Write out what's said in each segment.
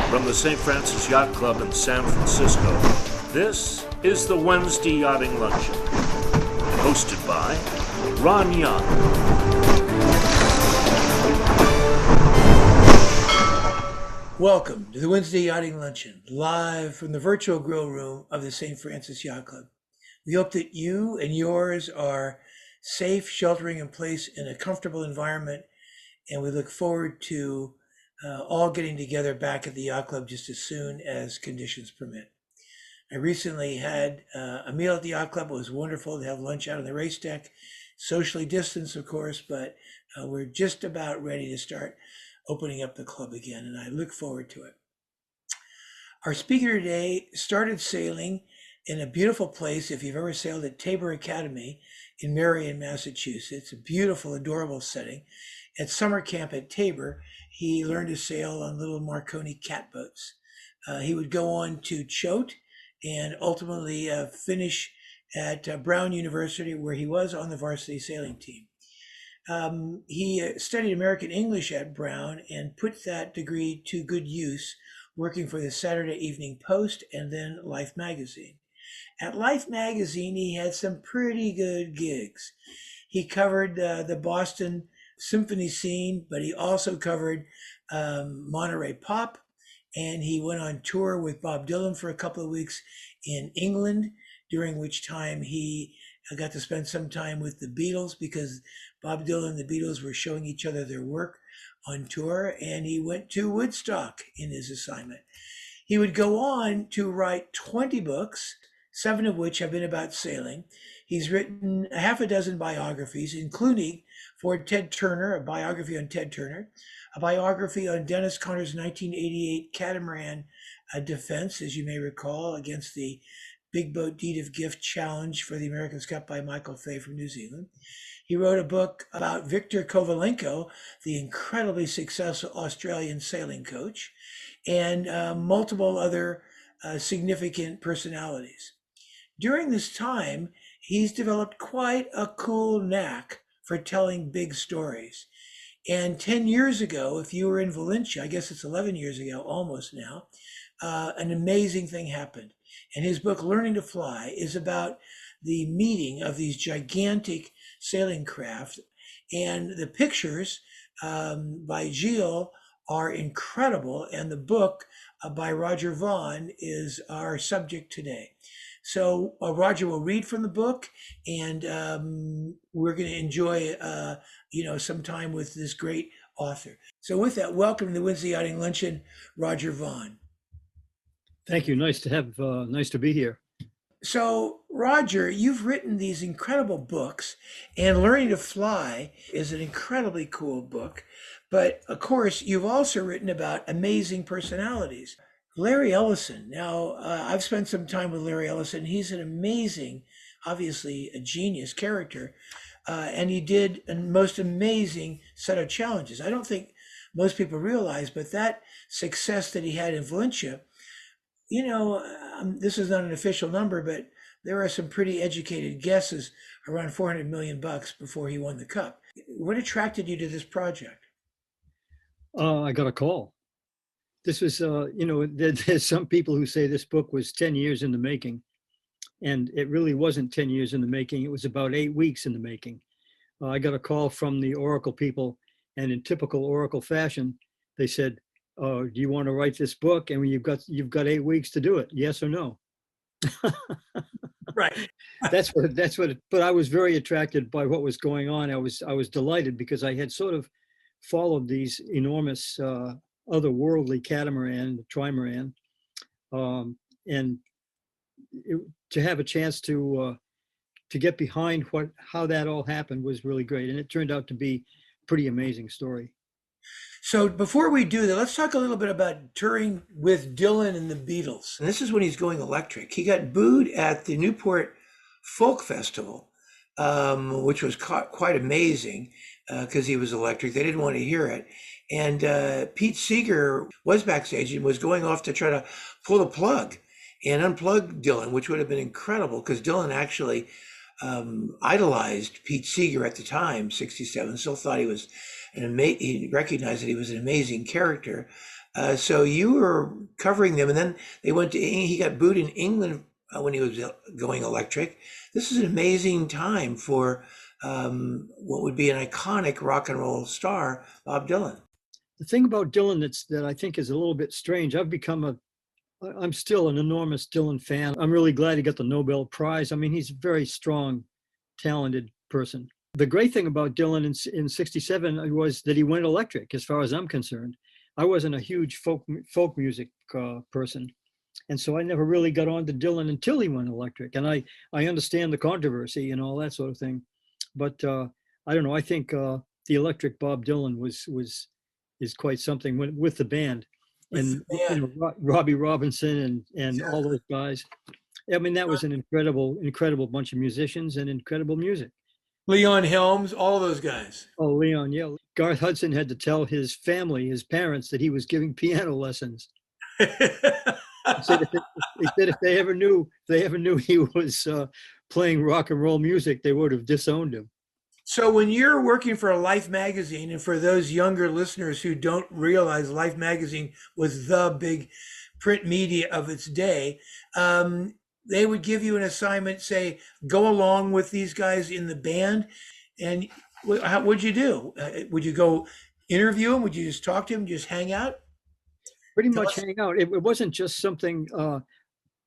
From the St. Francis Yacht Club in San Francisco, this is the Wednesday Yachting Luncheon, hosted by Ron Young. Welcome to the Wednesday Yachting Luncheon, live from the virtual grill room of the St. Francis Yacht Club. We hope that you and yours are safe, sheltering in place in a comfortable environment, and we look forward to all getting together back at the Yacht Club just as soon as conditions permit. I recently had a meal at the Yacht Club. It was wonderful to have lunch out on the race deck, socially distanced, of course, but we're just about ready to start opening up the club again, and I look forward to it. Our speaker today started sailing in a beautiful place, if you've ever sailed at Tabor Academy in Marion, Massachusetts, a beautiful, adorable setting. At summer camp at Tabor, he learned to sail on little Marconi catboats. He would go on to Choate and ultimately finish at Brown University, where he was on the varsity sailing team. He studied American English at Brown and put that degree to good use, working for the Saturday Evening Post and then Life magazine. At Life magazine, he had some pretty good gigs. He covered the Boston symphony scene, but he also covered Monterey Pop, and he went on tour with Bob Dylan for a couple of weeks in England, during which time he got to spend some time with the Beatles, because Bob Dylan and the Beatles were showing each other their work on tour, and he went to Woodstock in his assignment. He would go on to write 20 books, 7 of which have been about sailing. He's written a half a dozen biographies, including for Ted Turner, a biography on Ted Turner, a biography on Dennis Conner's 1988 catamaran defense, as you may recall, against the Big Boat Deed of Gift Challenge for the America's Cup by Michael Fay from New Zealand. He wrote a book about Victor Kovalenko, the incredibly successful Australian sailing coach, and multiple other significant personalities. During this time, he's developed quite a cool knack for telling big stories. And 10 years ago, if you were in Valencia, I guess it's 11 years ago, almost now, an amazing thing happened. And his book, Learning to Fly, is about the meeting of these gigantic sailing craft. And the pictures by Gilles are incredible. And the book by Roger Vaughan is our subject today. So Roger will read from the book, and we're going to enjoy, some time with this great author. So with that, welcome to the Wednesday Yachting Luncheon, Roger Vaughan. Thank you. Nice to be here. So, Roger, you've written these incredible books, and Learning to Fly is an incredibly cool book. But of course, you've also written about amazing personalities. Larry Ellison. Now, I've spent some time with Larry Ellison. He's an amazing, obviously a genius character, and he did a most amazing set of challenges. I don't think most people realize, but that success that he had in Valencia, this is not an official number, but there are some pretty educated guesses around $400 million before he won the cup. What attracted you to this project? I got a call. This was, there's some people who say this book was 10 years in the making, and it really wasn't 10 years in the making. It was about 8 weeks in the making. I got a call from the Oracle people, and in typical Oracle fashion, they said, "Do you want to write this book? And you've got 8 weeks to do it. Yes or no?" Right. But I was very attracted by what was going on. I was delighted because I had sort of followed these enormous otherworldly catamaran, trimaran, and to have a chance to get behind how that all happened was really great, and it turned out to be a pretty amazing story. So before we do that, let's talk a little bit about touring with Dylan and the Beatles. And this is when he's going electric. He got booed at the Newport Folk Festival, which was quite amazing because he was electric. They didn't want to hear it. And Pete Seeger was backstage and was going off to try to pull the plug and unplug Dylan, which would have been incredible because Dylan actually idolized Pete Seeger at the time, 67, still thought he was he recognized that he was an amazing character. So you were covering them, and then they went to, he got booed in England when he was going electric. This is an amazing time for what would be an iconic rock and roll star, Bob Dylan. The thing about Dylan that I think is a little bit strange, I'm still an enormous Dylan fan. I'm really glad he got the Nobel Prize. I mean, he's a very strong, talented person. The great thing about Dylan in 67 was that he went electric, as far as I'm concerned. I wasn't a huge folk music person. And so I never really got on to Dylan until he went electric. And I understand the controversy and all that sort of thing. But I don't know, I think the electric Bob Dylan is quite something with the band. And you know, Robbie Robinson and all those guys. I mean, that was an incredible bunch of musicians and incredible music. Leon Helms, all those guys. Oh, Leon, yeah. Garth Hudson had to tell his family, his parents, that he was giving piano lessons. He said if they ever knew he was playing rock and roll music, they would have disowned him. So when you're working for Life magazine, and for those younger listeners who don't realize Life magazine was the big print media of its day, they would give you an assignment, say, go along with these guys in the band. And what'd you do? Would you go interview them? Would you just talk to them, just hang out? Pretty much hang out. It wasn't just something,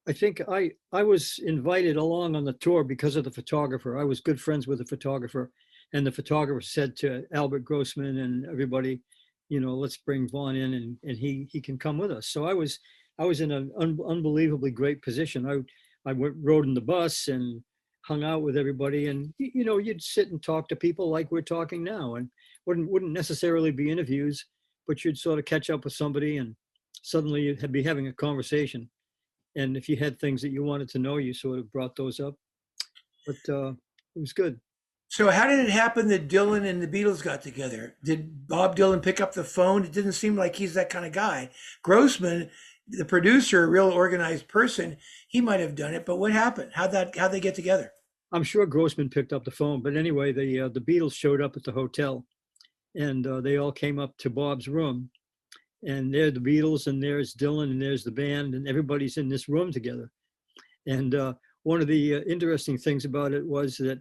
I think I was invited along on the tour because of the photographer. I was good friends with the photographer. And the photographer said to Albert Grossman and everybody, you know, let's bring Vaughn in and he can come with us. So I was in an unbelievably great position. I rode in the bus and hung out with everybody, and you know, you'd sit and talk to people like we're talking now, and wouldn't necessarily be interviews, but you'd sort of catch up with somebody and suddenly you'd be having a conversation. And if you had things that you wanted to know, you sort of brought those up. But it was good. So how did it happen that Dylan and the Beatles got together? Did Bob Dylan pick up the phone? It didn't seem like he's that kind of guy. Grossman, the producer, a real organized person, he might have done it, but what happened? How'd they get together? I'm sure Grossman picked up the phone, but anyway, the Beatles showed up at the hotel, and they all came up to Bob's room, and there the Beatles, and there's Dylan, and there's the band, and everybody's in this room together. And one of the interesting things about it was that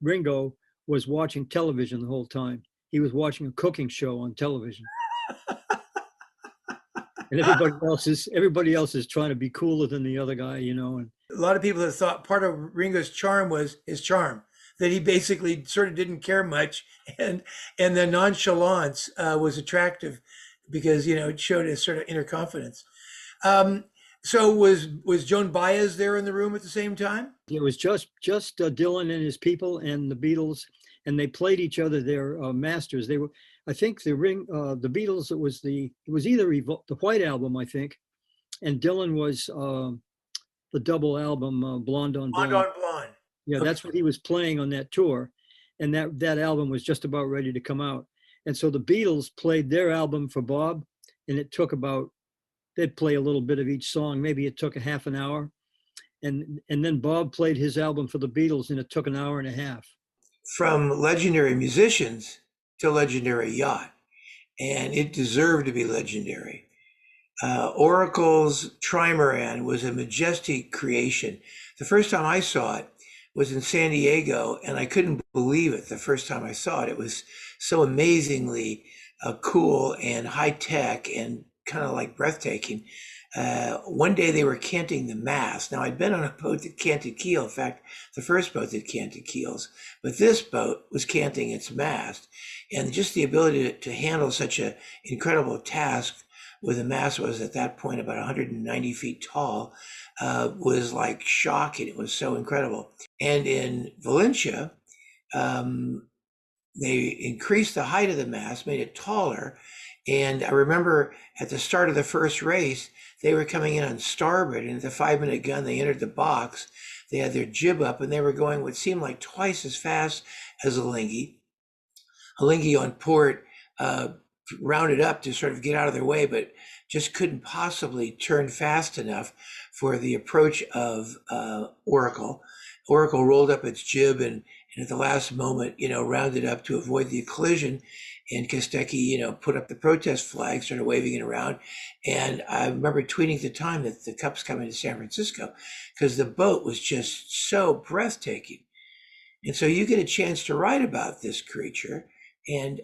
Ringo was watching television the whole time. He was watching a cooking show on television. And everybody else is trying to be cooler than the other guy, you know. And a lot of people have thought part of Ringo's charm was his charm, that he basically sort of didn't care much, and the nonchalance was attractive because, you know, it showed his sort of inner confidence. So was Joan Baez there in the room at the same time? it was just Dylan and his people and the Beatles, and they played each other their masters. They were, I think, the Beatles. It was either the White Album, I think, and Dylan was the double album Blonde on Blonde. Blonde on Blonde. Yeah, that's what he was playing on that tour, and that album was just about ready to come out. And so the Beatles played their album for Bob, and it took they'd play a little bit of each song. Maybe it took a half an hour. And then Bob played his album for the Beatles, and it took an hour and a half. From legendary musicians to legendary yacht. And it deserved to be legendary. Oracle's trimaran was a majestic creation. The first time I saw it was in San Diego, and I couldn't believe it the first time I saw it. It was so amazingly cool and high tech and kind of like breathtaking. One day they were canting the mast. Now, I'd been on a boat that canted keel. In fact, the first boat that canted keels, but this boat was canting its mast. And just the ability to handle such an incredible task with a mast was at that point about 190 feet tall, was like shocking. It was so incredible. And in Valencia, they increased the height of the mast, made it taller. And I remember at the start of the first race, they were coming in on starboard, and at the 5-minute gun, they entered the box. They had their jib up, and they were going what seemed like twice as fast as Alinghi. Alinghi on port rounded up to sort of get out of their way, but just couldn't possibly turn fast enough for the approach of Oracle. Oracle rolled up its jib and at the last moment, rounded up to avoid the collision. and Kostecki, put up the protest flag, started waving it around. And I remember tweeting at the time that the Cup's coming to San Francisco because the boat was just so breathtaking. And so you get a chance to write about this creature. And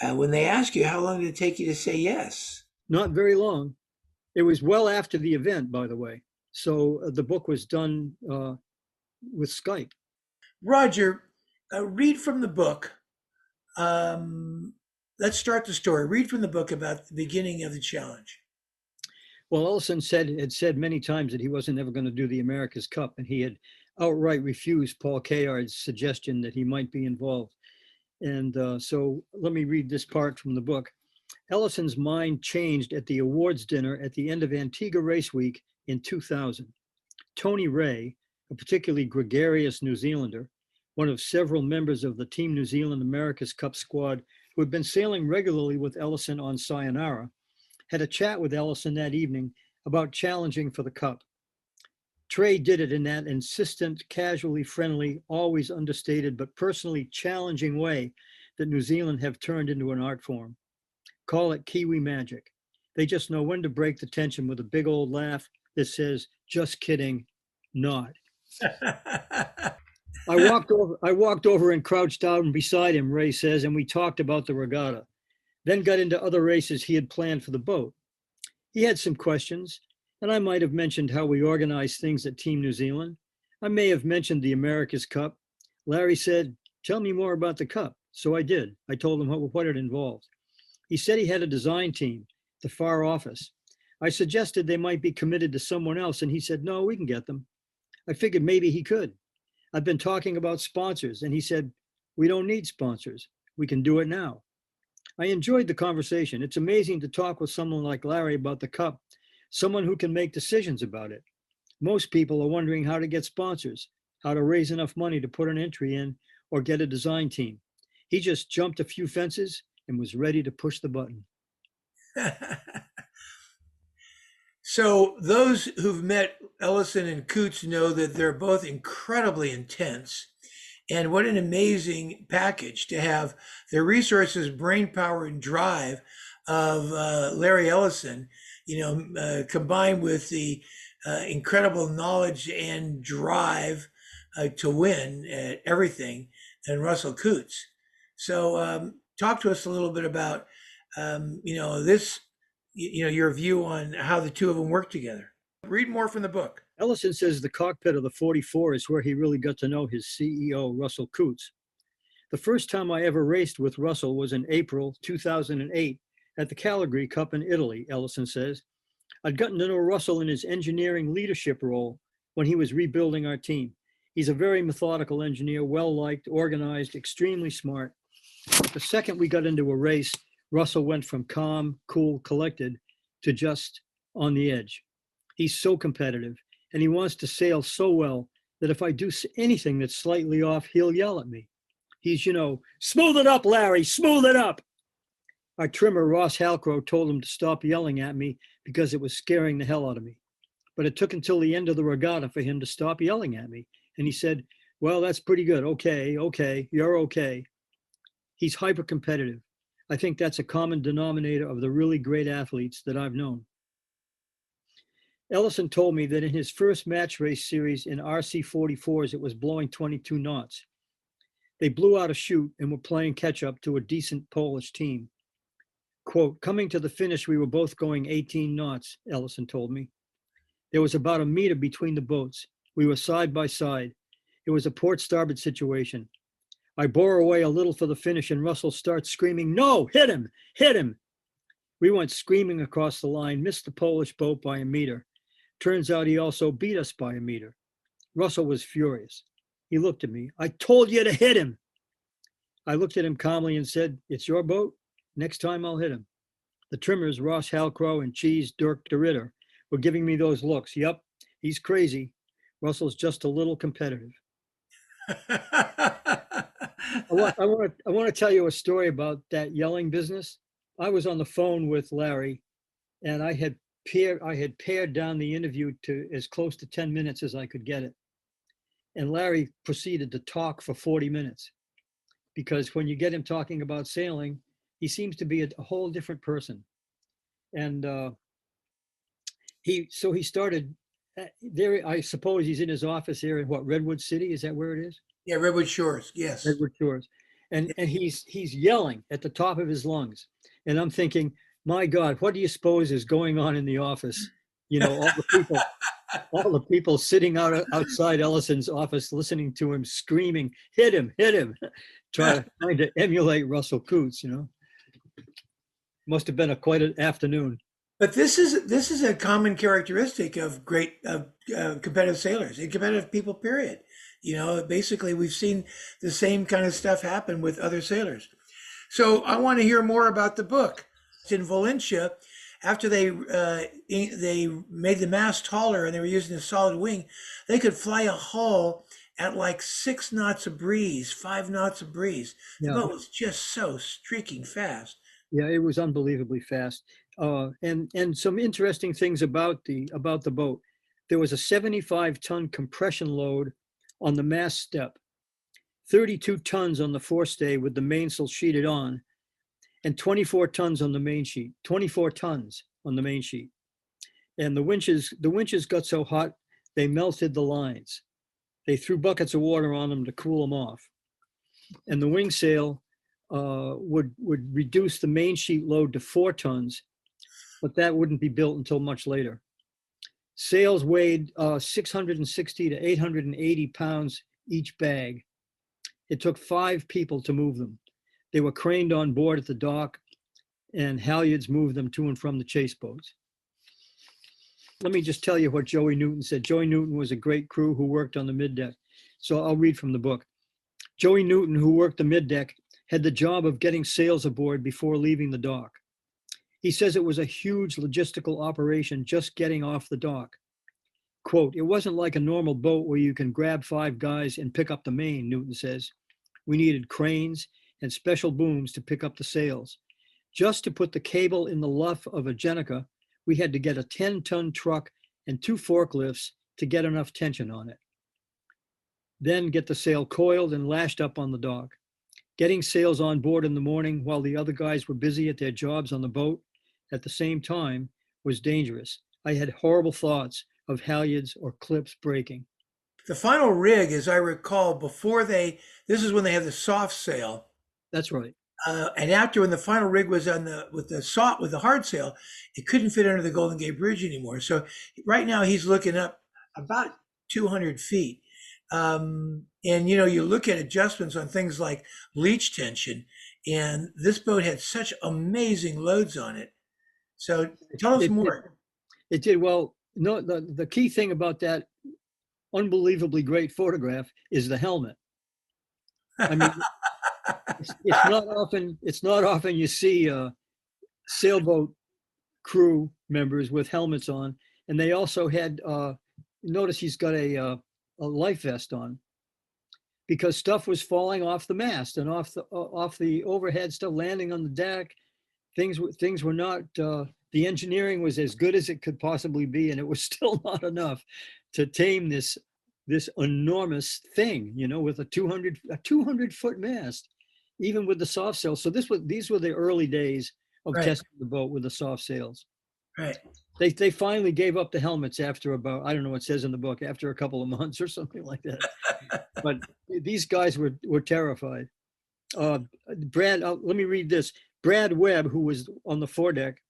when they ask you, how long did it take you to say yes? Not very long. It was well after the event, by the way. So the book was done with Skype. Roger, read from the book. Let's start the story. Read from the book about the beginning of the challenge. Well, Ellison had said many times that he wasn't ever going to do the America's Cup, and he had outright refused Paul Kayard's suggestion that he might be involved. And so let me read this part from the book. Ellison's mind changed at the awards dinner at the end of Antigua Race Week in 2000. Tony Ray, a particularly gregarious New Zealander, one of several members of the Team New Zealand America's Cup squad who had been sailing regularly with Ellison on Sayonara, had a chat with Ellison that evening about challenging for the Cup. Trey did it in that insistent, casually friendly, always understated, but personally challenging way that New Zealand have turned into an art form. Call it Kiwi magic. They just know when to break the tension with a big old laugh that says, just kidding, not. I walked over and crouched down beside him, Ray says, and we talked about the regatta, then got into other races he had planned for the boat. He had some questions, and I might have mentioned how we organize things at Team New Zealand. I may have mentioned the America's Cup. Larry said, tell me more about the Cup. So I did. I told him what it involved. He said he had a design team, the Far Office. I suggested they might be committed to someone else, and he said, no, we can get them. I figured maybe he could. I've been talking about sponsors, and he said, we don't need sponsors. We can do it now. I enjoyed the conversation. It's amazing to talk with someone like Larry about the Cup, someone who can make decisions about it. Most people are wondering how to get sponsors, how to raise enough money to put an entry in, or get a design team. He just jumped a few fences and was ready to push the button. So those who've met Ellison and Coutts know that they're both incredibly intense. And what an amazing package to have the resources, brain power, and drive of Larry Ellison, combined with the incredible knowledge and drive to win at everything, and Russell Coutts. So talk to us a little bit about, this, your view on how the two of them work together. Read more from the book. Ellison says the cockpit of the 44 is where he really got to know his CEO, Russell Coutts. The first time I ever raced with Russell was in April 2008 at the Calgary Cup in Italy, Ellison says. I'd gotten to know Russell in his engineering leadership role when he was rebuilding our team. He's a very methodical engineer, well-liked, organized, extremely smart. The second we got into a race, Russell went from calm, cool, collected to just on the edge. He's so competitive, and he wants to sail so well that if I do anything that's slightly off, he'll yell at me. He's, smooth it up, Larry, smooth it up. Our trimmer, Ross Halcrow, told him to stop yelling at me because it was scaring the hell out of me. But it took until the end of the regatta for him to stop yelling at me. And he said, well, that's pretty good. Okay, you're okay. He's hyper competitive. I think that's a common denominator of the really great athletes that I've known. Ellison told me that in his first match race series in RC44s, it was blowing 22 knots. They blew out a chute and were playing catch up to a decent Polish team. Quote, coming to the finish, we were both going 18 knots, Ellison told me. There was about a meter between the boats. We were side by side. It was a port starboard situation. I bore away a little for the finish and Russell starts screaming, no, hit him, hit him. We went screaming across the line, missed the Polish boat by a meter. Turns out he also beat us by a meter. Russell was furious. He looked at me. I told you to hit him. I looked at him calmly and said, it's your boat. Next time I'll hit him. The trimmers, Ross Halcrow and Cheese Dirk DeRitter, were giving me those looks. Yep, he's crazy. Russell's just a little competitive. I want to tell you a story about that yelling business. I was on the phone with Larry, and I had pared down the interview to as close to 10 minutes as I could get it. And Larry proceeded to talk for 40 minutes. because when you get him talking about sailing, he seems to be a whole different person. And he started there. I suppose he's in his office here in what, Redwood City? Is that where it is? Yeah, Redwood Shores. Yes. Redwood Shores. And he's yelling at the top of his lungs. And I'm thinking, my God, what do you suppose is going on in the office? You know, all the people sitting outside Ellison's office, listening to him screaming, hit him, trying to emulate Russell Coutts, you know. Must have been quite an afternoon. But this is a common characteristic of great competitive sailors and competitive people, period. You know, basically, we've seen the same kind of stuff happen with other sailors. So I want to hear more about the book. In Valencia, after they made the mast taller and they were using a solid wing, they could fly a hull at like 6 knots of breeze, 5 knots of breeze. The boat was just so streaking fast. Yeah, it was unbelievably fast. And some interesting things about the boat. There was a 75-ton compression load on the mast step, 32 tons on the forestay with the mainsail sheeted on, and 24 tons on the main sheet. 24 tons on the main sheet. And the winches got so hot they melted the lines. They threw buckets of water on them to cool them off. And the wing sail would reduce the main sheet load to 4 tons, but that wouldn't be built until much later. Sails weighed 660 to 880 pounds each bag. It took 5 people to move them. They were craned on board at the dock, and halyards moved them to and from the chase boats. Let me just tell you what Joey Newton said. Joey Newton was a great crew who worked on the middeck. So I'll read from the book. Joey Newton, who worked the middeck, had the job of getting sails aboard before leaving the dock. He says it was a huge logistical operation just getting off the dock. Quote, "It wasn't like a normal boat where you can grab 5 guys and pick up the main," Newton says. "We needed cranes and special booms to pick up the sails. Just to put the cable in the luff of a Jenica, we had to get a 10-ton truck and 2 forklifts to get enough tension on it. Then get the sail coiled and lashed up on the dock. Getting sails on board in the morning while the other guys were busy at their jobs on the boat at the same time was dangerous. I had horrible thoughts of halyards or clips breaking." The final rig, as I recall, this is when they had the soft sail. That's right. And after, when the final rig was with the hard sail, it couldn't fit under the Golden Gate Bridge anymore. So right now he's looking up about 200 feet. And you look at adjustments on things like leech tension, and this boat had such amazing loads on it. So tell us more. It did. Well, no, the key thing about that unbelievably great photograph is the helmet. I mean, it's not often you see sailboat crew members with helmets on, and they also had. Notice he's got a life vest on, because stuff was falling off the mast and off the overhead stuff, landing on the deck. Things were not. The engineering was as good as it could possibly be, and it was still not enough to tame this enormous thing, with a 200-foot mast, even with the soft sails. So these were the early days of testing the boat with the soft sails. Right. They finally gave up the helmets after about, I don't know what it says in the book, after a couple of months or something like that. But these guys were terrified. Brad, let me read this. Brad Webb, who was on the foredeck,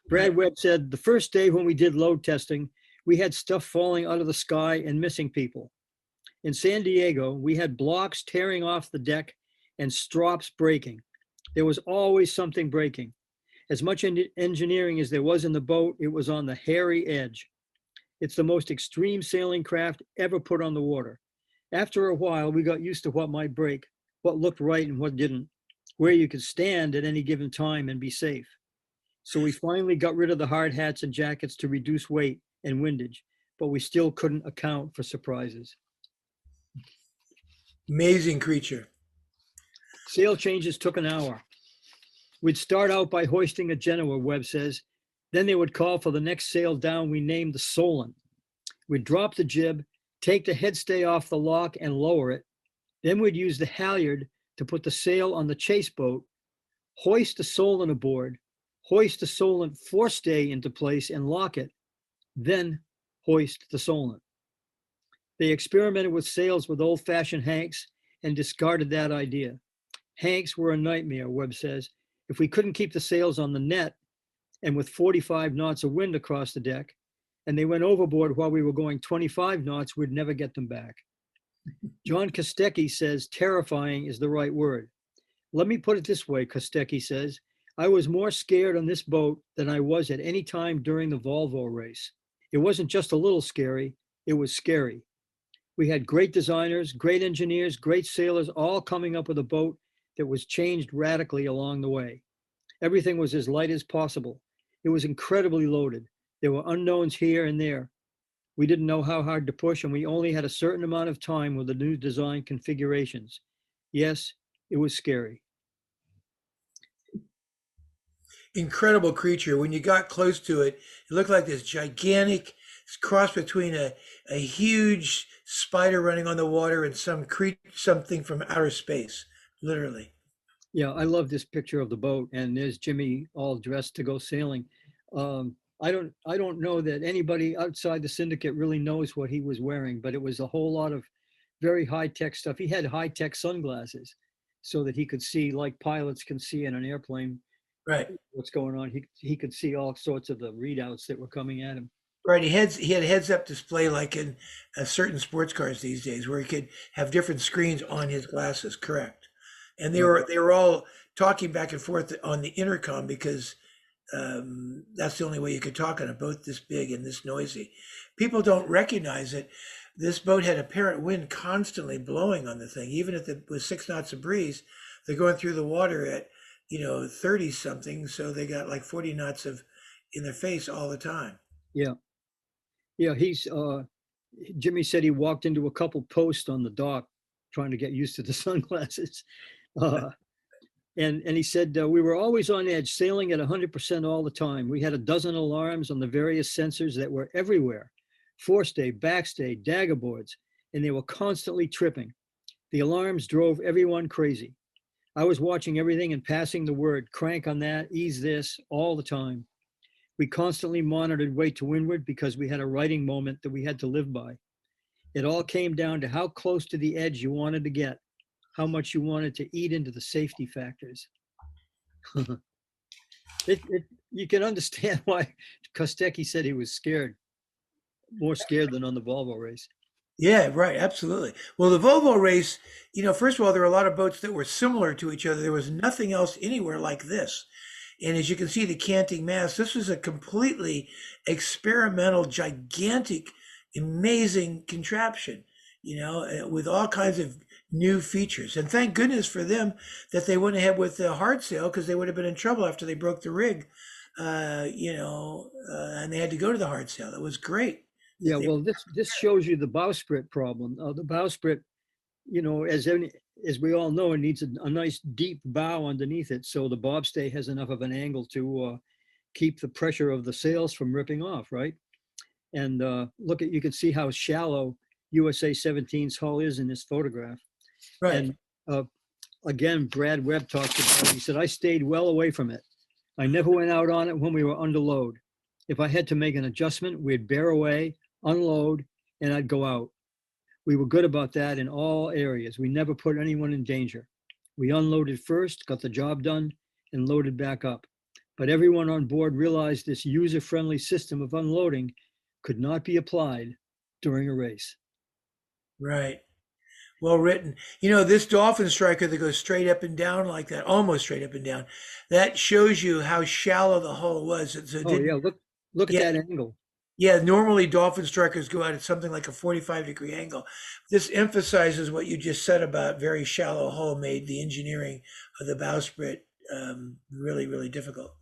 Brad Webb said, "The first day when we did load testing, we had stuff falling out of the sky and missing people. In San Diego, we had blocks tearing off the deck and strops breaking. There was always something breaking. As much engineering as there was in the boat, it was on the hairy edge. It's the most extreme sailing craft ever put on the water. After a while, we got used to what might break, what looked right and what didn't, where you could stand at any given time and be safe. So we finally got rid of the hard hats and jackets to reduce weight and windage, but we still couldn't account for surprises." Amazing creature. Sail changes took an hour. We'd start out by hoisting a Genoa, Webb says. Then they would call for the next sail down we named the Solon. We'd drop the jib, take the headstay off the lock and lower it. Then we'd use the halyard to put the sail on the chase boat, hoist the Solent aboard, hoist the Solent forestay into place and lock it, then hoist the Solent. They experimented with sails with old-fashioned hanks and discarded that idea. Hanks were a nightmare, Webb says. If we couldn't keep the sails on the net and with 45 knots of wind across the deck, and they went overboard while we were going 25 knots, we'd never get them back. John Kostecki says terrifying is the right word. Let me put it this way, Kostecki says, I was more scared on this boat than I was at any time during the Volvo race. It wasn't just a little scary, it was scary. We had great designers, great engineers, great sailors, all coming up with a boat that was changed radically along the way. Everything was as light as possible. It was incredibly loaded. There were unknowns here and there. We didn't know how hard to push, and we only had a certain amount of time with the new design configurations. Yes, it was scary. Incredible creature. When you got close to it, it looked like this gigantic cross between a huge spider running on the water and something from outer space, literally. Yeah, I love this picture of the boat, and there's Jimmy all dressed to go sailing. I don't know that anybody outside the syndicate really knows what he was wearing, but it was a whole lot of very high-tech stuff. He had high-tech sunglasses so that he could see, like pilots can see in an airplane, Right. what's going on. He could see all sorts of the readouts that were coming at him. Right. He had a heads-up display like in certain sports cars these days, where he could have different screens on his glasses. Correct. And they were all talking back and forth on the intercom because that's the only way you could talk on a boat this big and this noisy. People don't recognize it. This boat had apparent wind constantly blowing on the thing, even if it was 6 knots of breeze. They're going through the water at 30 something, so they got like 40 knots of in their face all the time. Yeah. He's Jimmy said he walked into a couple posts on the dock trying to get used to the sunglasses. And he said, we were always on edge, sailing at 100% all the time. We had a dozen alarms on the various sensors that were everywhere, forestay, backstay, dagger boards, and they were constantly tripping. The alarms drove everyone crazy. I was watching everything and passing the word, crank on that, ease this, all the time. We constantly monitored way to windward because we had a writing moment that we had to live by. It all came down to how close to the edge you wanted to get, how much you wanted to eat into the safety factors. You can understand why Kostecki said he was scared, more scared than on the Volvo race. Yeah, right. Absolutely. Well, the Volvo race, first of all, there were a lot of boats that were similar to each other. There was nothing else anywhere like this. And as you can see, the canting mast, this was a completely experimental, gigantic, amazing contraption, with all kinds of new features. And thank goodness for them that they went ahead with the hard sail, because they would have been in trouble after they broke the rig, and they had to go to the hard sail. That was great. Yeah, well, this shows you the bowsprit problem. The bowsprit, as we all know, it needs a nice deep bow underneath it, so the bobstay has enough of an angle to keep the pressure of the sails from ripping off, right? And you can see how shallow USA 17's hull is in this photograph. Right. And again, Brad Webb talks about it. He said, I stayed well away from it. I never went out on it when we were under load. If I had to make an adjustment, we'd bear away, unload, and I'd go out. We were good about that in all areas. We never put anyone in danger. We unloaded first, got the job done, and loaded back up. But everyone on board realized this user-friendly system of unloading could not be applied during a race. Right. Well written. This dolphin striker that goes straight up and down like that, almost straight up and down, that shows you how shallow the hull was. Look at that angle. Yeah, normally dolphin strikers go out at something like a 45-degree angle. This emphasizes what you just said about very shallow hull made the engineering of the bowsprit really, really difficult.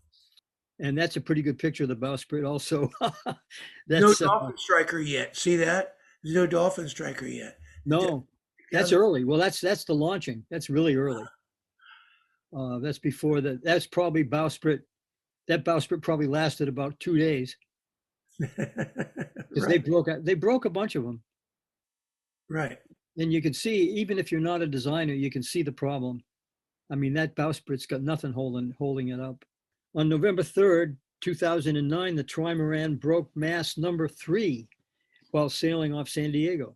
And that's a pretty good picture of the bowsprit also. No dolphin striker yet. See that? There's no dolphin striker yet. No, that's early. Well, that's the launching. That's really early. That's before that's probably bowsprit. That bowsprit probably lasted about 2 days. Because right. they broke a bunch of them. Right. And you can see, even if you're not a designer, you can see the problem. I mean, that bowsprit's got nothing holding it up. On November 3rd, 2009, the trimaran broke mast number 3 while sailing off San Diego.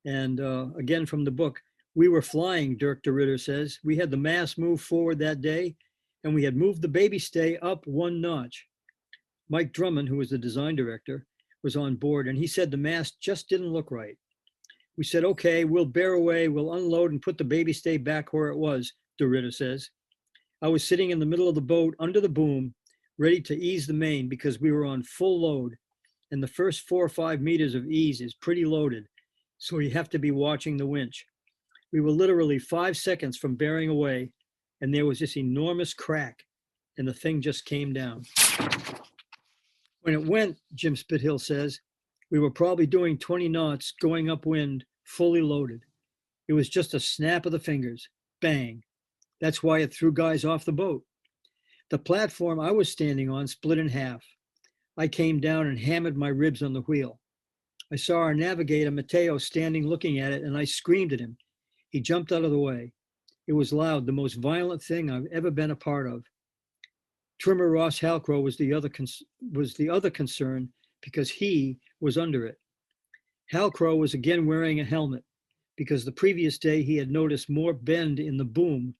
And again, from the book, we were flying, Dirk de Ritter says. We had the mast move forward that day, and we had moved the baby stay up 1 notch. Mike Drummond, who was the design director, was on board, and he said the mast just didn't look right. We said, okay, we'll bear away, we'll unload and put the baby stay back where it was, de Ritter says. I was sitting in the middle of the boat under the boom, ready to ease the main because we were on full load, and the first 4 or 5 meters of ease is pretty loaded, so you have to be watching the winch. We were literally 5 seconds from bearing away, and there was this enormous crack, and the thing just came down. When it went, Jim Spithill says, we were probably doing 20 knots going upwind, fully loaded. It was just a snap of the fingers, bang. That's why it threw guys off the boat. The platform I was standing on split in half. I came down and hammered my ribs on the wheel. I saw our navigator, Matteo, standing looking at it, and I screamed at him. He jumped out of the way. It was loud, the most violent thing I've ever been a part of. Trimmer Ross Halcrow was the other concern because he was under it. Halcrow was again wearing a helmet because the previous day he had noticed more bend in the boom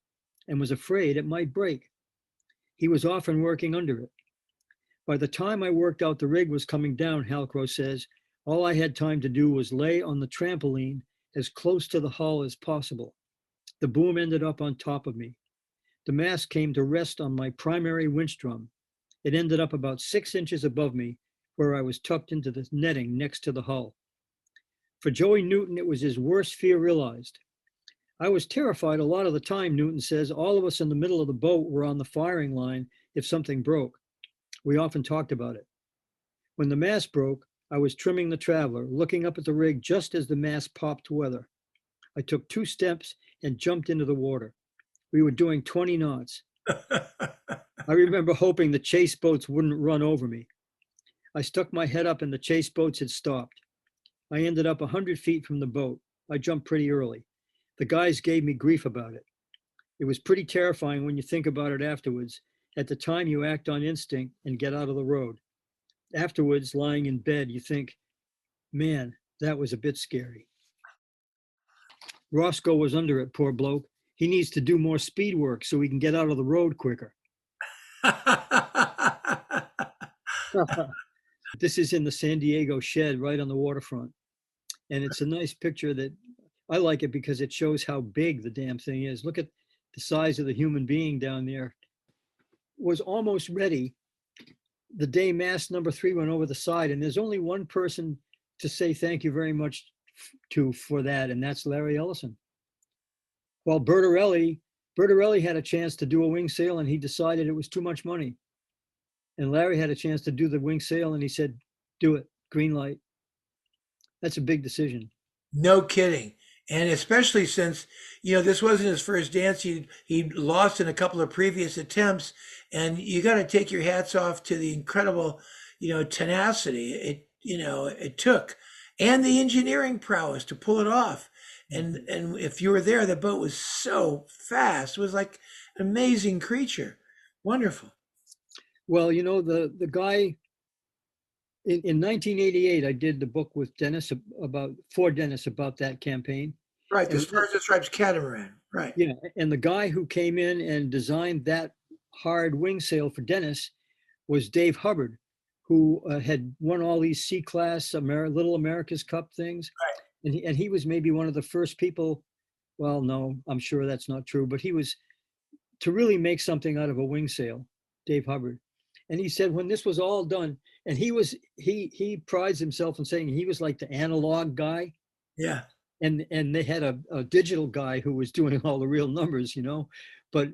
and was afraid it might break. He was often working under it. By the time I worked out the rig was coming down, Halcrow says, all I had time to do was lay on the trampoline as close to the hull as possible. The boom ended up on top of me. The mast came to rest on my primary winch drum. It ended up about 6 inches above me, where I was tucked into the netting next to the hull. For Joey Newton, it was his worst fear realized. I was terrified a lot of the time, Newton says. All of us in the middle of the boat were on the firing line if something broke. We often talked about it. When the mast broke, I was trimming the Traveler, looking up at the rig just as the mast popped to weather. I took 2 steps and jumped into the water. We were doing 20 knots. I remember hoping the chase boats wouldn't run over me. I stuck my head up and the chase boats had stopped. I ended up 100 feet from the boat. I jumped pretty early. The guys gave me grief about it. It was pretty terrifying when you think about it afterwards. At the time, you act on instinct and get out of the road. Afterwards, lying in bed, you think, man, that was a bit scary. Roscoe was under it, poor bloke. He needs to do more speed work so he can get out of the road quicker. This is in the San Diego shed right on the waterfront. And it's a nice picture that I like it because it shows how big the damn thing is. Look at the size of the human being down there. Was almost ready the day mast number 3 went over the side. And there's only one person to say thank you very much to for that, and that's Larry Ellison. While Bertarelli had a chance to do a wing sail and he decided it was too much money. And Larry had a chance to do the wing sail and he said, do it, green light. That's a big decision. No kidding. And especially since, this wasn't his first dance. He'd lost in a couple of previous attempts. And you got to take your hats off to the incredible, tenacity it took. And the engineering prowess to pull it off. And if you were there, the boat was so fast. It was like an amazing creature. Wonderful. Well, the guy in 1988, I did the book with Dennis about that campaign. Right, the Stars and Stripes catamaran. Right. Yeah, and the guy who came in and designed that hard wing sail for Dennis was Dave Hubbard, who had won all these C-class Little America's Cup things. Right. And he was maybe one of the first people, well, no, I'm sure that's not true, but he was to really make something out of a wing sail, Dave Hubbard. And he said when this was all done, and he prides himself in saying he was like the analog guy. Yeah. And they had a digital guy who was doing all the real numbers, But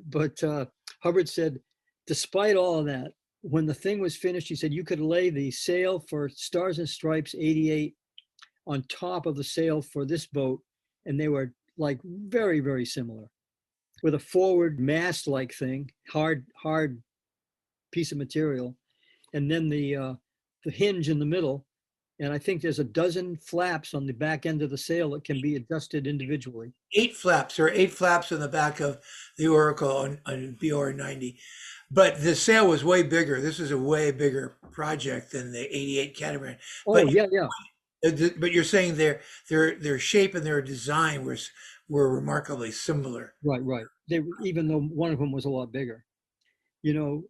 Hubbard said, despite all of that, when the thing was finished, he said you could lay the sail for Stars and Stripes 88 on top of the sail for this boat, and they were like very, very similar, with a forward mast-like thing, hard piece of material, and then the hinge in the middle And I think there's a dozen flaps on the back end of the sail that can be adjusted individually. 8 flaps. There are 8 flaps on the back of the Oracle on BR 90. But the sail was way bigger. This is a way bigger project than the 88 catamaran. Oh, But yeah, yeah. but you're saying their shape and their design were remarkably similar. Right, right. They, even though one of them was a lot bigger, you know,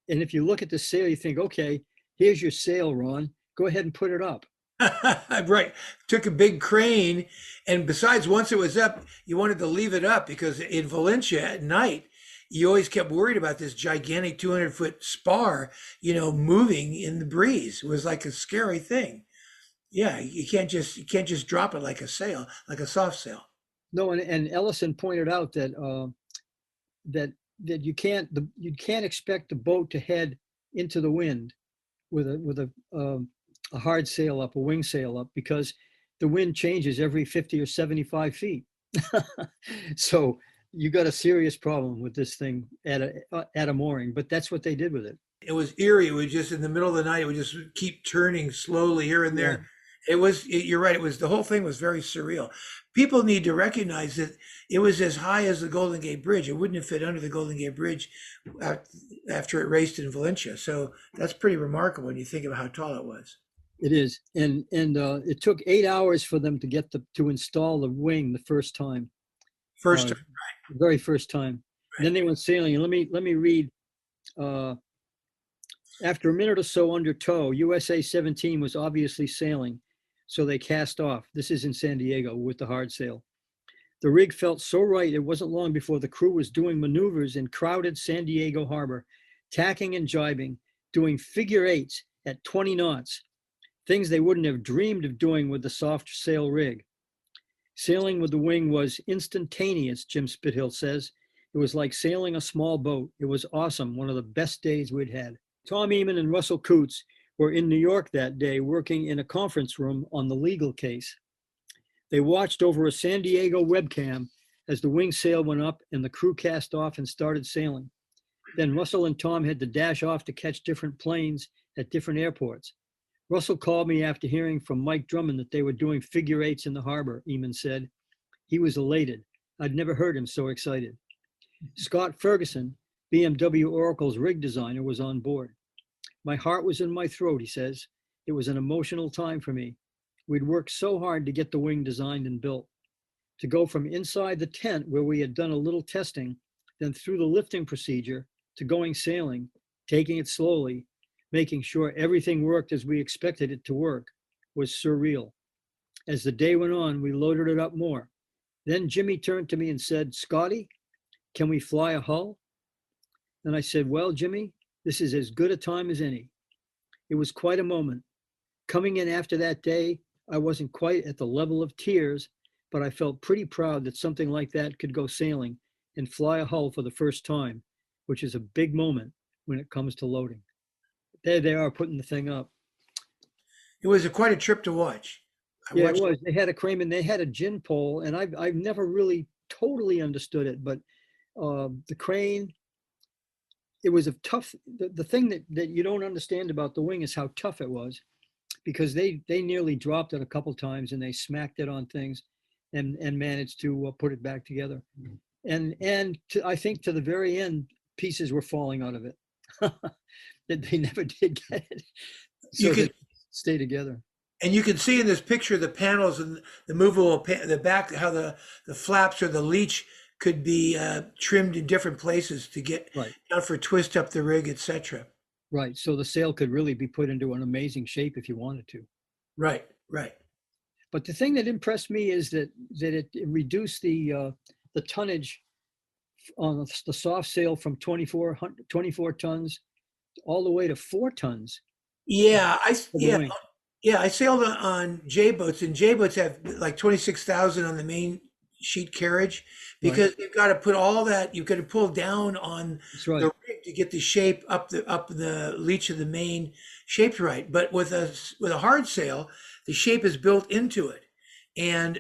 and if you look at the sail, you think, okay, here's your sail, Ron. Go ahead and put it up. Right. Took a big crane, and besides, once it was up, you wanted to leave it up because in Valencia at night, you always kept worried about this gigantic 200-foot spar, moving in the breeze. It was like a scary thing. Yeah, you can't just drop it like a sail, like a soft sail. No, and Ellison pointed out that you can't expect the boat to head into the wind with a hard sail up, a wing sail up, because the wind changes every 50 or 75 feet. So you got a serious problem with this thing at a mooring, but that's what they did with it. It was eerie. It would just in the middle of the night, it would just keep turning slowly here and there. You're right. The whole thing was very surreal. People need to recognize that it was as high as the Golden Gate Bridge. It wouldn't have fit under the Golden Gate Bridge after it raced in Valencia. So that's pretty remarkable when you think of how tall it was. It is, and it took 8 hours for them to get to install the wing the first time. First time, the very first time. And then they went sailing. And let me read. After a minute or so under tow, USA 17 was obviously sailing, so they cast off. This is in San Diego with the hard sail. The rig felt so right, it wasn't long before the crew was doing maneuvers in crowded San Diego harbor, tacking and jibing, doing figure eights at 20 knots, things they wouldn't have dreamed of doing with the soft sail rig. Sailing with the wing was instantaneous, Jim Spithill says. It was like sailing a small boat. It was awesome, one of the best days we'd had. Tom Eamon and Russell Coutts were in New York that day working in a conference room on the legal case. They watched over a San Diego webcam as the wing sail went up and the crew cast off and started sailing. Then Russell and Tom had to dash off to catch different planes at different airports. Russell called me after hearing from Mike Drummond that they were doing figure eights in the harbor, Eamon said. He was elated. I'd never heard him so excited. Scott Ferguson, BMW Oracle's rig designer, was on board. My heart was in my throat, he says. It was an emotional time for me. We'd worked so hard to get the wing designed and built. To go from inside the tent where we had done a little testing, then through the lifting procedure to going sailing, taking it slowly, making sure everything worked as we expected it to work, was surreal. As the day went on, we loaded it up more. Then Jimmy turned to me and said, Scotty, can we fly a hull? And I said, well, Jimmy, this is as good a time as any. It was quite a moment. Coming in after that day, I wasn't quite at the level of tears, but I felt pretty proud that something like that could go sailing and fly a hull for the first time, which is a big moment when it comes to loading. There they are putting the thing up. It was quite a trip to watch. It was. They had a crane and they had a gin pole, and I've never really totally understood it, but the crane, it was a tough, the thing that you don't understand about the wing is how tough it was, because they nearly dropped it a couple times and they smacked it on things and managed to put it back together. And I think to the very end, pieces were falling out of it. That they never did get it. So you could stay together. And you can see in this picture the panels and the movable, the back, how the flaps or the leech could be trimmed in different places to get out for twist up the rig, etc. Right. So the sail could really be put into an amazing shape if you wanted to. Right. Right. But the thing that impressed me is that it reduced the tonnage on the soft sail from 24 tons all the way to 4 tons. Yeah, I sailed on J boats, and J boats have like 26,000 on the main sheet carriage, because you've got to put all that, you've got to pull down on the rig to get the shape up the leech of the main shaped right. But with a hard sail, the shape is built into it, and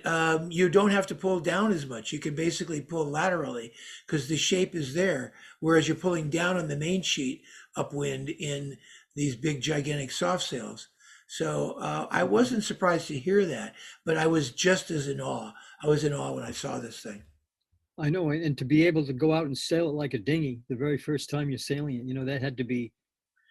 you don't have to pull down as much. You can basically pull laterally because the shape is there, whereas you're pulling down on the main sheet upwind in these big gigantic soft sails. So I wasn't surprised to hear that, but I was just as in awe. I was in awe when I saw this thing. I know, and to be able to go out and sail it like a dinghy the very first time you're sailing it, that had to be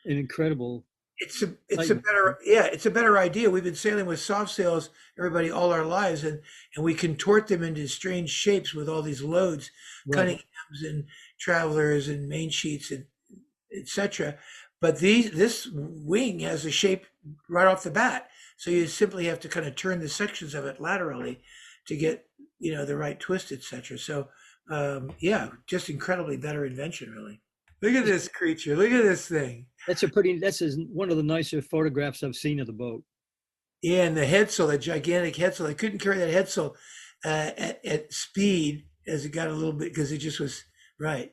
an incredible It's a excitement. better, yeah, it's a better idea. We've been sailing with soft sails, everybody, all our lives, and we contort them into strange shapes with all these loads, Right. Cunninghams and travelers and main sheets and etc. But this wing has a shape right off the bat, so you simply have to kind of turn the sections of it laterally to get the right twist, etc. So yeah, just incredibly better invention, really. Look at this creature. Look at this thing. One of the nicer photographs I've seen of the boat. Yeah, and the headsail, that gigantic headsail. I couldn't carry that headsail at speed as it got a little bit because it just was right.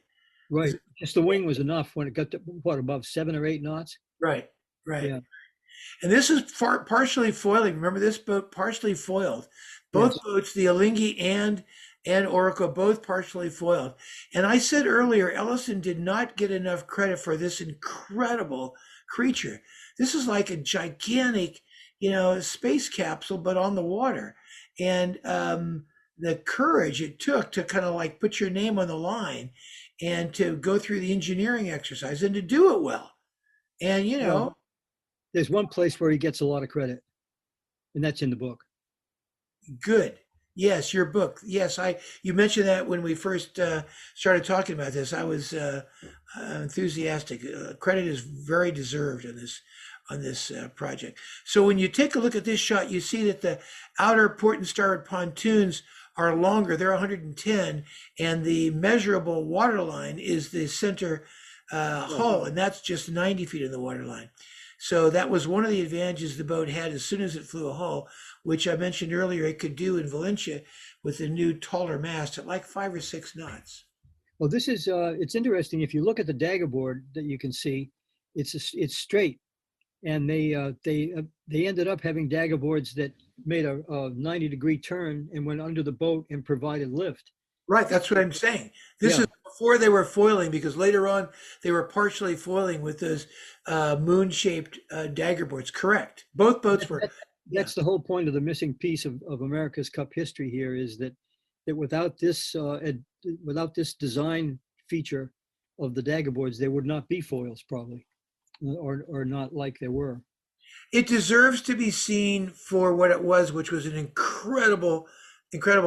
Right. Just the wing was enough when it got to what, above 7 or 8 knots? Right, right. Yeah. And this is partially foiling. Remember this boat partially foiled. Yes. Both boats, the Alinghi and Oracle, both partially foiled. And I said earlier, Ellison did not get enough credit for this incredible creature. This is like a gigantic, space capsule, but on the water. And the courage it took to kind of like put your name on the line and to go through the engineering exercise and to do it well. And Well, there's one place where he gets a lot of credit, and that's in the book. good. Yes, your book. Yes, you mentioned that when we first started talking about this. I was enthusiastic. Credit is very deserved on this project. So when you take a look at this shot, you see that the outer port and starboard pontoons are longer. They're 110, and the measurable waterline is the center hull, and that's just 90 feet in the waterline. So that was one of the advantages the boat had as soon as it flew a hull, which I mentioned earlier it could do in Valencia with the new taller mast at like 5 or 6 knots. Well, it's interesting. If you look at the dagger board that you can see, it's straight, and they ended up having dagger boards that made a 90-degree turn and went under the boat and provided lift. Right, that's what I'm saying. This is before they were foiling, because later on they were partially foiling with those moon-shaped dagger boards. Correct. Both boats were. That's the whole point of the missing piece of America's Cup history here, is that without this design feature of the dagger boards, there would not be foils probably, or not like there were. It deserves to be seen for what it was, which was an incredible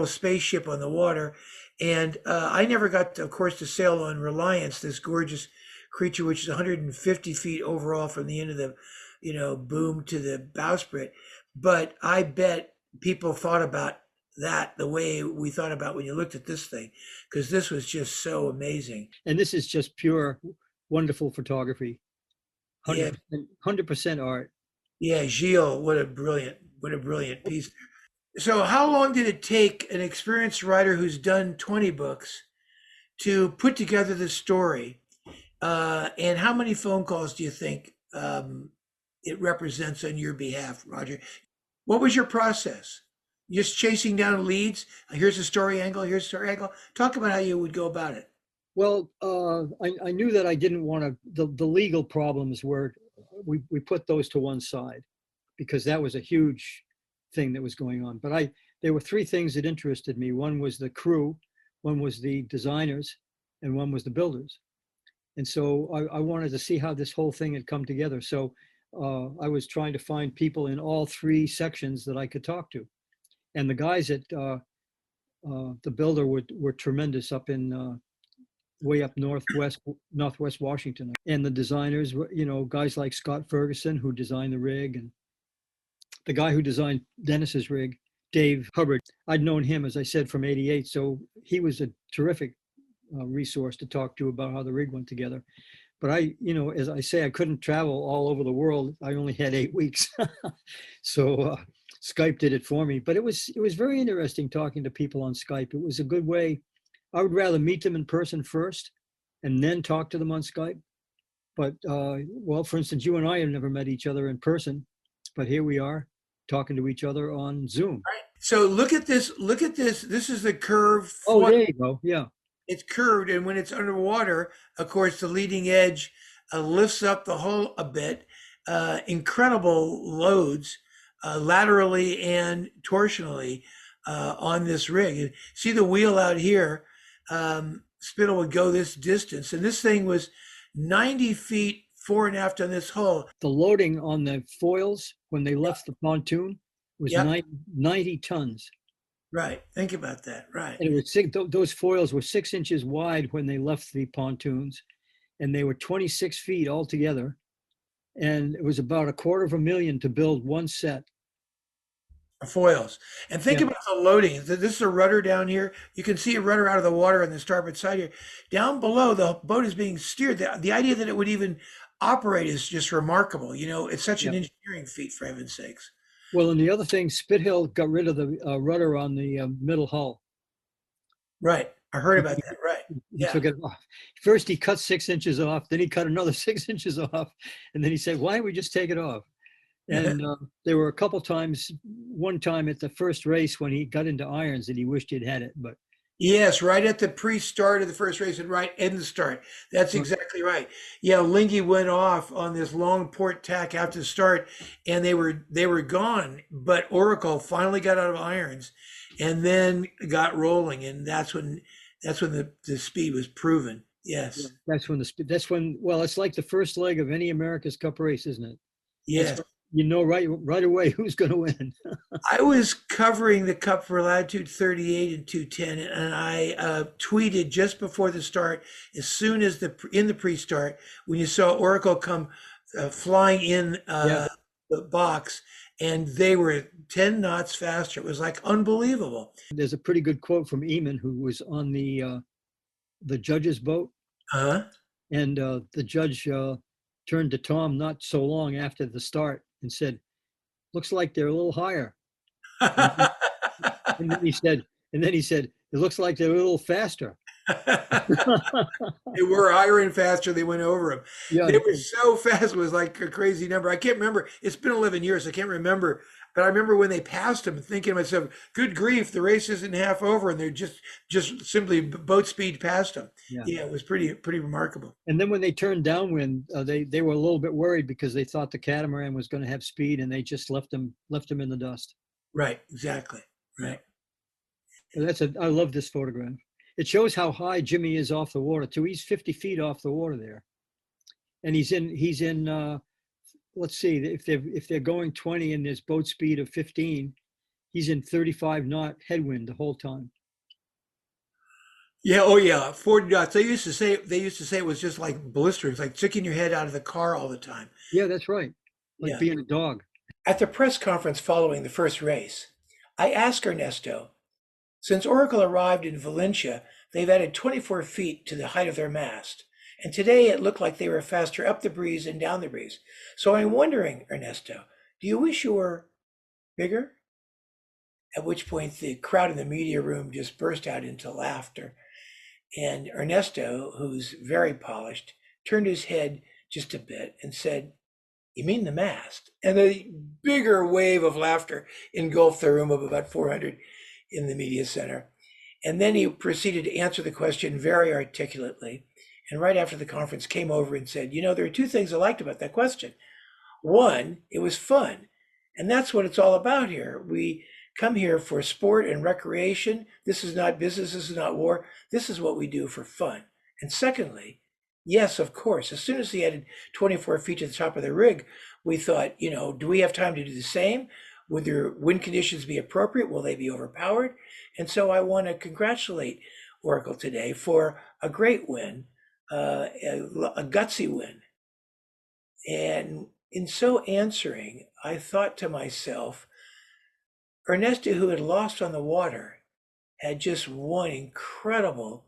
spaceship on the water. And I never got, of course, to sail on Reliance, this gorgeous creature, which is 150 feet overall from the end of the, boom to the bowsprit. But I bet people thought about that the way we thought about when you looked at this thing, because this was just so amazing. And this is just pure, wonderful photography. 100%, Yeah. 100% art. Yeah, Gilles, what a brilliant piece. So how long did it take an experienced writer who's done 20 books to put together the story? And how many phone calls do you think it represents on your behalf, Roger? What was your process? Just chasing down leads? Here's a story angle, here's a story angle. Talk about how you would go about it. Well, I knew that I didn't want to, the legal problems were, we put those to one side, because that was a huge thing that was going on. But there were three things that interested me. One was the crew, one was the designers, and one was the builders. And so I wanted to see how this whole thing had come together. So I was trying to find people in all three sections that I could talk to. And the guys at the builder were tremendous up in way up northwest Washington. And the designers were, guys like Scott Ferguson, who designed the rig, and the guy who designed Dennis's rig, Dave Hubbard. I'd known him, as I said, from '88. So he was a terrific resource to talk to about how the rig went together. But as I say, I couldn't travel all over the world. I only had 8 weeks. So Skype did it for me. But it was very interesting talking to people on Skype. It was a good way. I would rather meet them in person first and then talk to them on Skype. But well, for instance, you and I have never met each other in person, but here we are talking to each other on Zoom. Right. So look at this. This is the curve. Oh, there you go. Yeah. It's curved, and when it's underwater, of course, the leading edge lifts up the hull a bit, incredible loads, laterally and torsionally, on this rig. And see the wheel out here, spindle would go this distance, and this thing was 90 feet fore and aft on this hull. The loading on the foils when they left the pontoon was Yep. 90 tons. Right. Think about that. Right. And it was those foils were 6 inches wide when they left the pontoons, and they were 26 feet altogether. And it was about $250,000 to build one set. Foils. And think Yeah. about the loading. This is a rudder down here. You can see a rudder out of the water on the starboard side here. Down below, the boat is being steered. The idea that it would even operate is just remarkable. You know, it's such an Yeah. engineering feat, for heaven's sakes. Well, and the other thing, Spithill got rid of the rudder on the middle hull. Right. I heard about that. Right. He Yeah. took it off. First, he cut 6 inches off. Then he cut another 6 inches off, and then he said, "Why don't we just take it off?" And there were a couple times. One time at the first race when he got into irons, and he wished he'd had it. But Yes, right at the pre-start of the first race and right in the start. That's exactly right. Yeah, Lingy went off on this long port tack after the start, and they were gone. But Oracle finally got out of irons, and then got rolling, and that's when the speed was proven. Yes, that's when. Well, it's like the first leg of any America's Cup race, isn't it? yes. You know right away who's going to win. I was covering the Cup for Latitude 38 and 210, and I tweeted just before the start, as soon as in the pre-start, when you saw Oracle come flying in Yeah. the box, and they were 10 knots faster. It was like unbelievable. There's a pretty good quote from Eamon, who was on the judge's boat, Uh-huh. and the judge turned to Tom not so long after the start and said, "Looks like they're a little higher." And then he said, "It looks like they're a little faster." They were higher and faster. They went over them. Yeah, They were so fast. It was like a crazy number. I can't remember. It's been 11 years. I can't remember. But I remember when they passed them, thinking to myself, "Good grief, the race isn't half over," and they're just simply boat speed past them. yeah. Yeah, it was pretty remarkable. And then when they turned downwind, they were a little bit worried because they thought the catamaran was going to have speed, and they just left them in the dust. Right. Exactly. Right. But I love this photograph. It shows how high Jimmy is off the water too. He's 50 feet off the water there, and he's in. Let's see, if they're going 20 and there's boat speed of 15, he's in 35 knot headwind the whole time. Yeah. Oh, yeah. 40 knots. They used to say it was just like blistering. It's like sticking your head out of the car all the time. Yeah, that's right. Like Yeah. being a dog. At the press conference following the first race, I asked Ernesto, since Oracle arrived in Valencia, they've added 24 feet to the height of their mast. And today it looked like they were faster up the breeze and down the breeze. So I'm wondering, Ernesto, do you wish you were bigger? At which point the crowd in the media room just burst out into laughter. And Ernesto, who's very polished, turned his head just a bit and said, "You mean the mast?" And a bigger wave of laughter engulfed the room of about 400 in the media center. And then he proceeded to answer the question very articulately. And right after the conference came over and said, "You know, there are two things I liked about that question. One, it was fun. And that's what it's all about here. We come here for sport and recreation. This is not business. This is not war. This is what we do for fun. And secondly, yes, of course, as soon as he added 24 feet to the top of the rig, we thought, you know, do we have time to do the same? Would their wind conditions be appropriate? Will they be overpowered?" And so I want to congratulate Oracle today for a great win, a gutsy win. And in so answering, I thought to myself, Ernesto, who had lost on the water, had just won incredible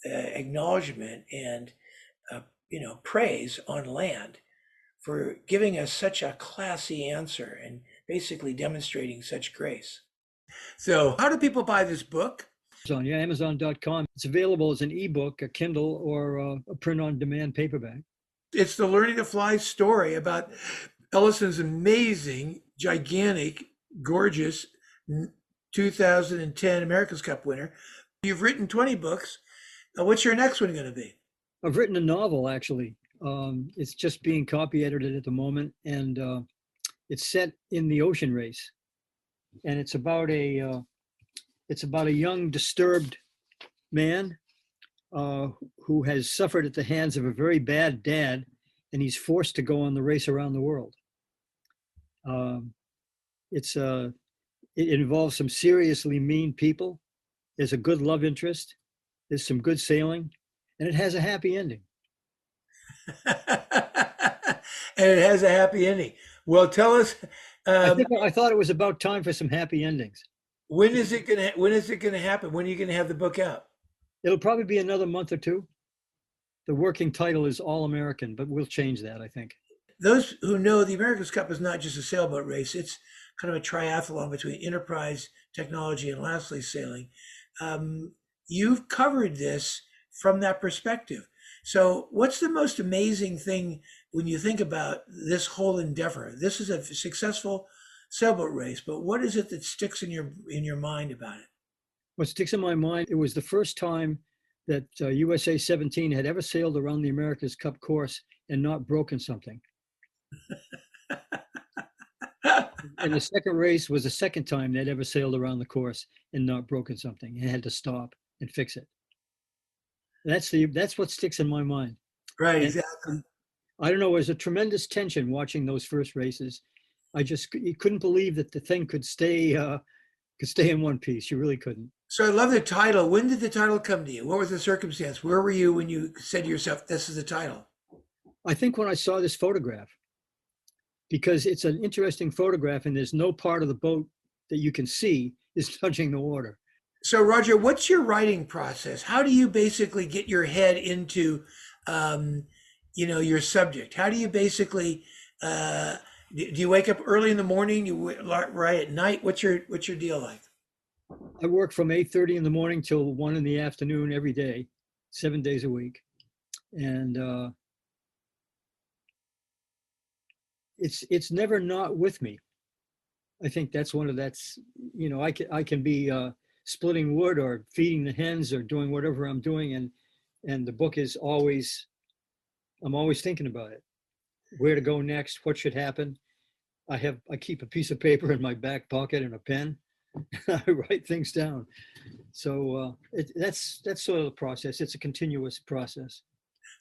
acknowledgement and praise on land for giving us such a classy answer and basically demonstrating such grace. So how do people buy this book? Yeah, Amazon.com. It's available as an ebook, a Kindle, or a print-on-demand paperback. It's the Learning to Fly story about Ellison's amazing, gigantic, gorgeous 2010 America's Cup winner. You've written 20 books. What's your next one going to be? I've written a novel, actually. It's just being copy edited at the moment, and it's set in the ocean race, and it's about a young disturbed man who has suffered at the hands of a very bad dad, and he's forced to go on the race around the world. It's it involves some seriously mean people. There's a good love interest. There's some good sailing, and it has a happy ending. And it has a happy ending. Well, tell us. I thought it was about time for some happy endings. When is it gonna happen? When are you gonna have the book out? It'll probably be another month or two. The working title is All American, but we'll change that, I think. Those who know, the America's Cup is not just a sailboat race. It's kind of a triathlon between enterprise, technology, and lastly, sailing. You've covered this from that perspective. So what's the most amazing thing when you think about this whole endeavor? This is a successful sailboat race, but what is it that sticks in your mind about it? What sticks in my mind, it was the first time that USA 17 had ever sailed around the America's Cup course and not broken something. And the second race was the second time they'd ever sailed around the course and not broken something and had to stop and fix it. That's what sticks in my mind. Right, And exactly. I don't know, there was a tremendous tension watching those first races. You couldn't believe that the thing could stay in one piece. You really couldn't. So I love the title. When did the title come to you? What was the circumstance? Where were you when you said to yourself, this is the title? I think when I saw this photograph, because it's an interesting photograph and there's no part of the boat that you can see is touching the water. So Roger, what's your writing process? How do you basically get your head into, your subject? How do you basically, do you wake up early in the morning? You write at night? What's your deal like? I work from 8:30 in the morning till 1 in the afternoon every day, 7 days a week. And it's never not with me. I think that's I can be splitting wood or feeding the hens or doing whatever I'm doing. And the book is I'm always thinking about it. Where to go next, what should happen. I keep a piece of paper in my back pocket and a pen. I write things down. So that's sort of the process. It's a continuous process.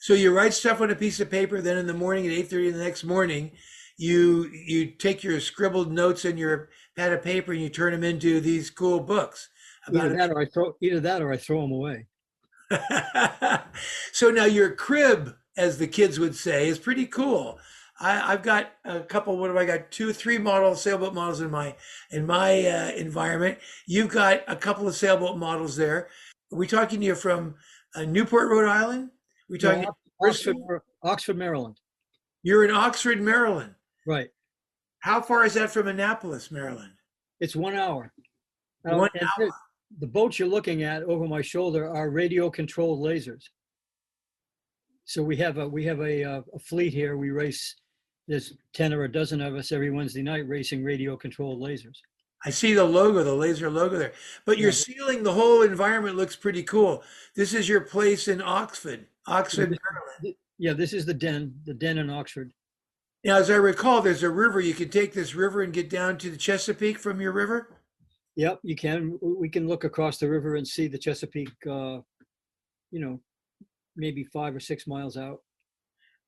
So you write stuff on a piece of paper, then in the morning at 8:30 the next morning, you take your scribbled notes and your pad of paper and you turn them into these cool books. Either that or I throw them away. So now your crib, as the kids would say, is pretty cool. I've got a couple. What have I got? 2, 3 sailboat models in my environment. You've got a couple of sailboat models there. Are we talking to you from Newport, Rhode Island? Are we talking Oxford, Maryland. You're in Oxford, Maryland. Right. How far is that from Annapolis, Maryland? It's 1 hour. 1 hour. The boats you're looking at over my shoulder are radio controlled lasers. So we have a fleet here. We race. There's 10 or a dozen of us every Wednesday night racing radio controlled lasers. I see the logo, the laser logo there. But you're sealing, the whole environment looks pretty cool. This is your place in Oxford, Maryland. Yeah, this is the den in Oxford. Now, as I recall, there's a river. You can take this river and get down to the Chesapeake from your river? Yep, you can. We can look across the river and see the Chesapeake, maybe 5 or 6 miles out.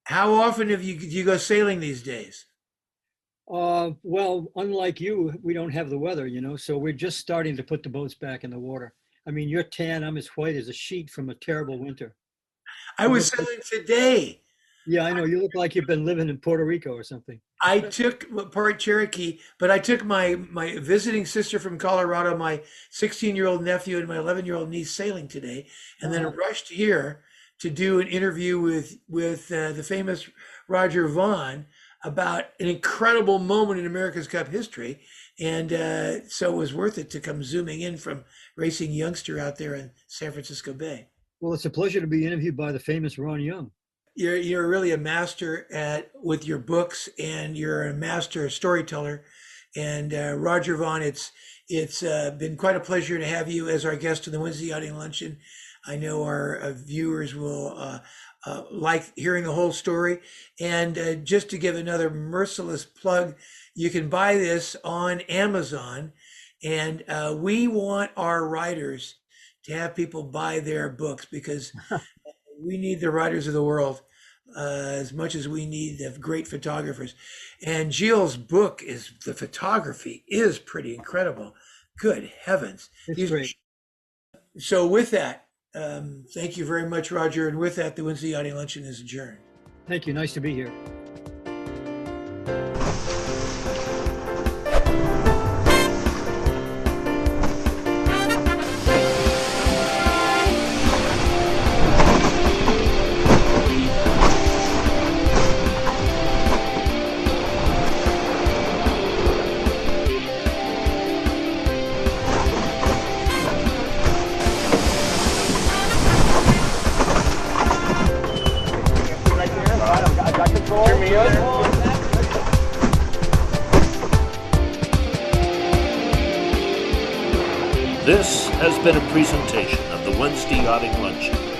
How often do you go sailing these days? Well, unlike you, we don't have the weather, so we're just starting to put the boats back in the water. I mean, you're tan, I'm as white as a sheet from a terrible winter. I was sailing today. Yeah, I know. You look like you've been living in Puerto Rico or something. I took part Cherokee, but I took my visiting sister from Colorado, my 16-year-old nephew, and my 11-year-old niece sailing today, and then rushed here to do an interview with the famous Roger Vaughan about an incredible moment in America's Cup history. And so it was worth it to come zooming in from racing youngster out there in San Francisco Bay. Well, it's a pleasure to be interviewed by the famous Ron Young. You're really a master with your books, and you're a master storyteller. And Roger Vaughan, it's been quite a pleasure to have you as our guest in the Wednesday Yachting Luncheon. I know our viewers will like hearing the whole story. And just to give another merciless plug, you can buy this on Amazon. And we want our writers to have people buy their books because we need the writers of the world as much as we need the great photographers. And Gilles' book the photography is pretty incredible. Good heavens. It's great. So with that, thank you very much, Roger. And with that, the Wednesday Yachting Luncheon is adjourned. Thank you. Nice to be here. This has been a presentation of the Wednesday Yachting Luncheon.